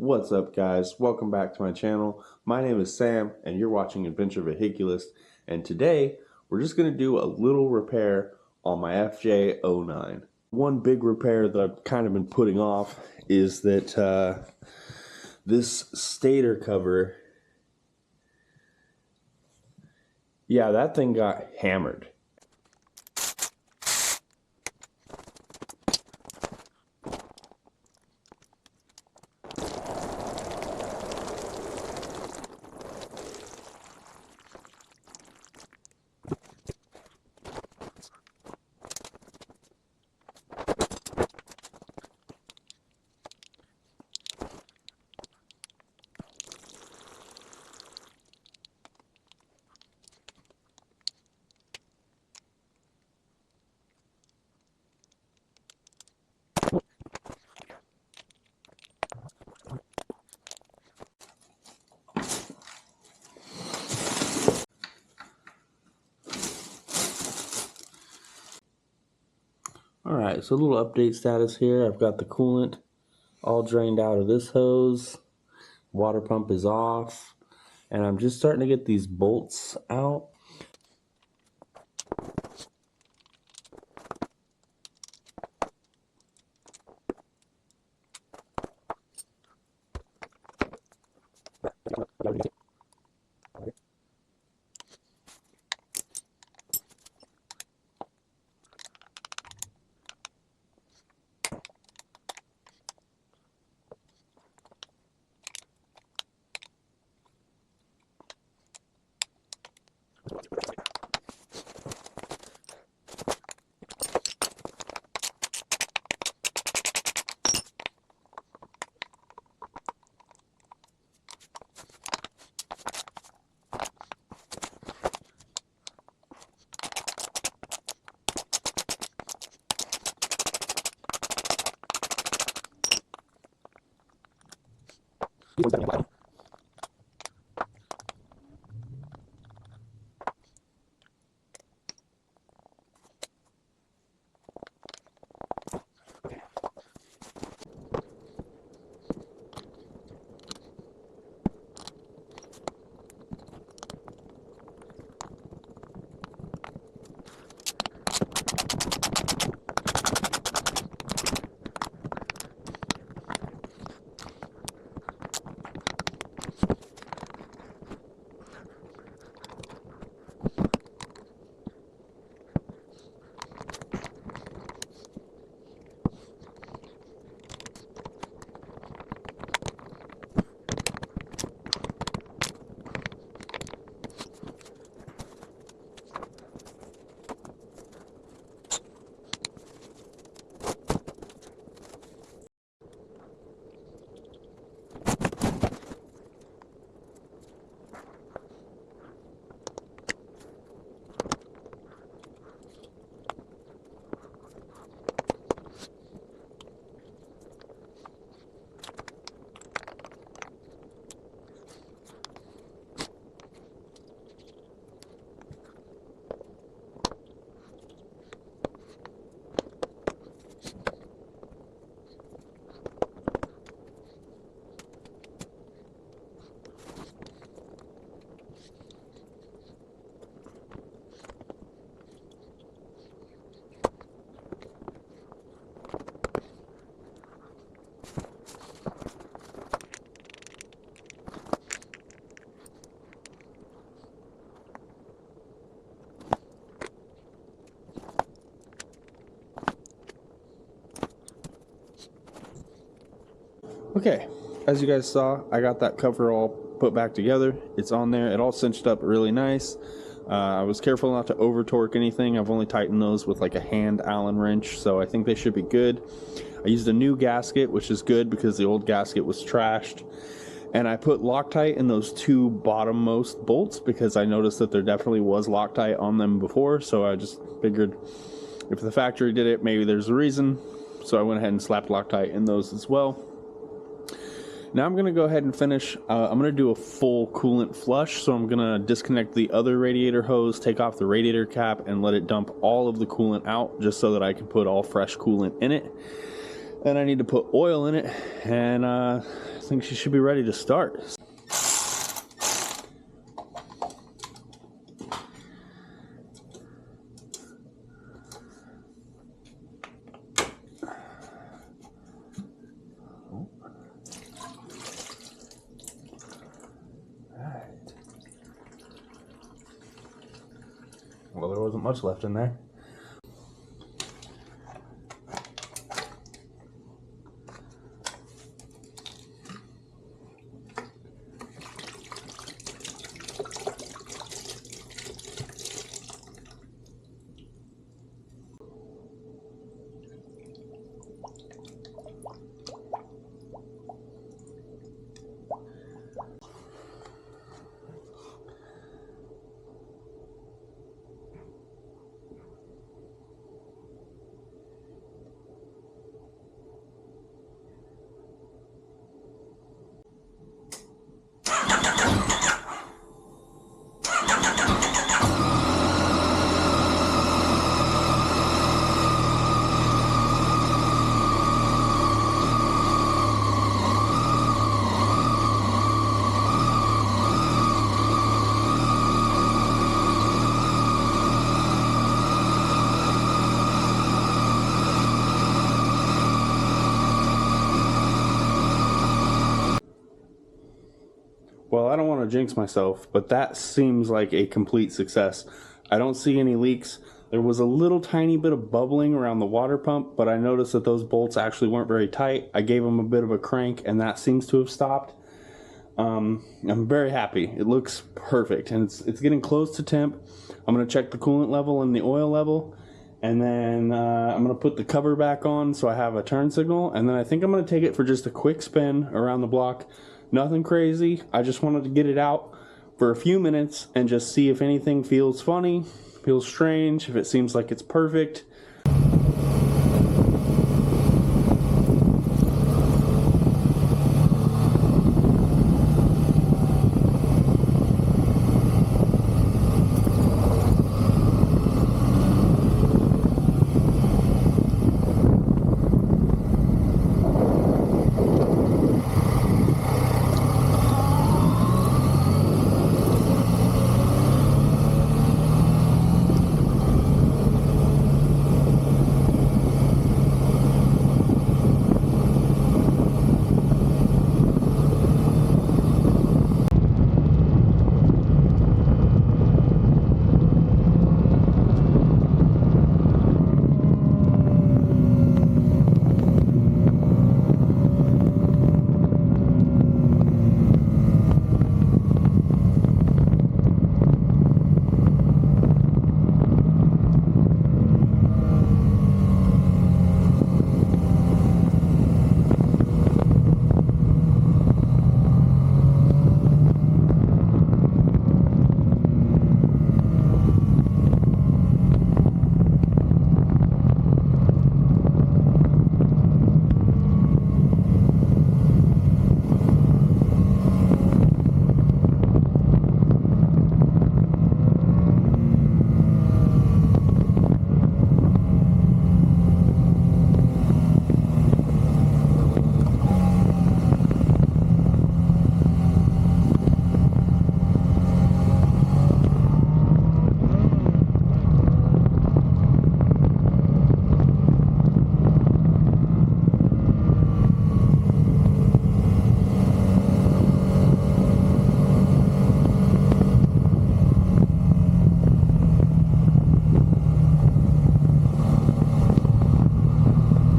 What's up, guys? Welcome back to my channel. My name is Sam and you're watching Adventure Vehiculist, and today we're just going to do a little repair on my FJ09. One big repair that I've kind of been putting off is that this stator cover, yeah, that thing got hammered. Alright, so a little update status here. I've got the coolant all drained out of this hose. Water pump is off. And I'm just starting to get these bolts out. Okay, as you guys saw, I got that cover all put back together. It's on there. It all cinched up really nice. I was careful not to over torque anything. I've only tightened those with like a hand Allen wrench, so I think they should be good. I used a new gasket, which is good because the old gasket was trashed. And I put Loctite in those two bottommost bolts because I noticed that there definitely was Loctite on them before, so I just figured if the factory did it, maybe there's a reason. So I went ahead and slapped Loctite in those as well. Now I'm going to go ahead and finish. I'm going to do a full coolant flush, so I'm going to disconnect the other radiator hose, take off the radiator cap, and let it dump all of the coolant out just so that I can put all fresh coolant in it. And I need to put oil in it, and think she should be ready to start. Well, there wasn't much left in there. Well, I don't want to jinx myself, but that seems like a complete success. I don't see any leaks. There was a little tiny bit of bubbling around the water pump, but I noticed that those bolts actually weren't very tight. I gave them a bit of a crank, and that seems to have stopped. I'm very happy. It looks perfect, and it's getting close to temp. I'm going to check the coolant level and the oil level, and then I'm going to put the cover back on so I have a turn signal, and then I think I'm going to take it for just a quick spin around the block. Nothing crazy. I just wanted to get it out for a few minutes and just see if anything feels funny, feels strange, if it seems like it's perfect.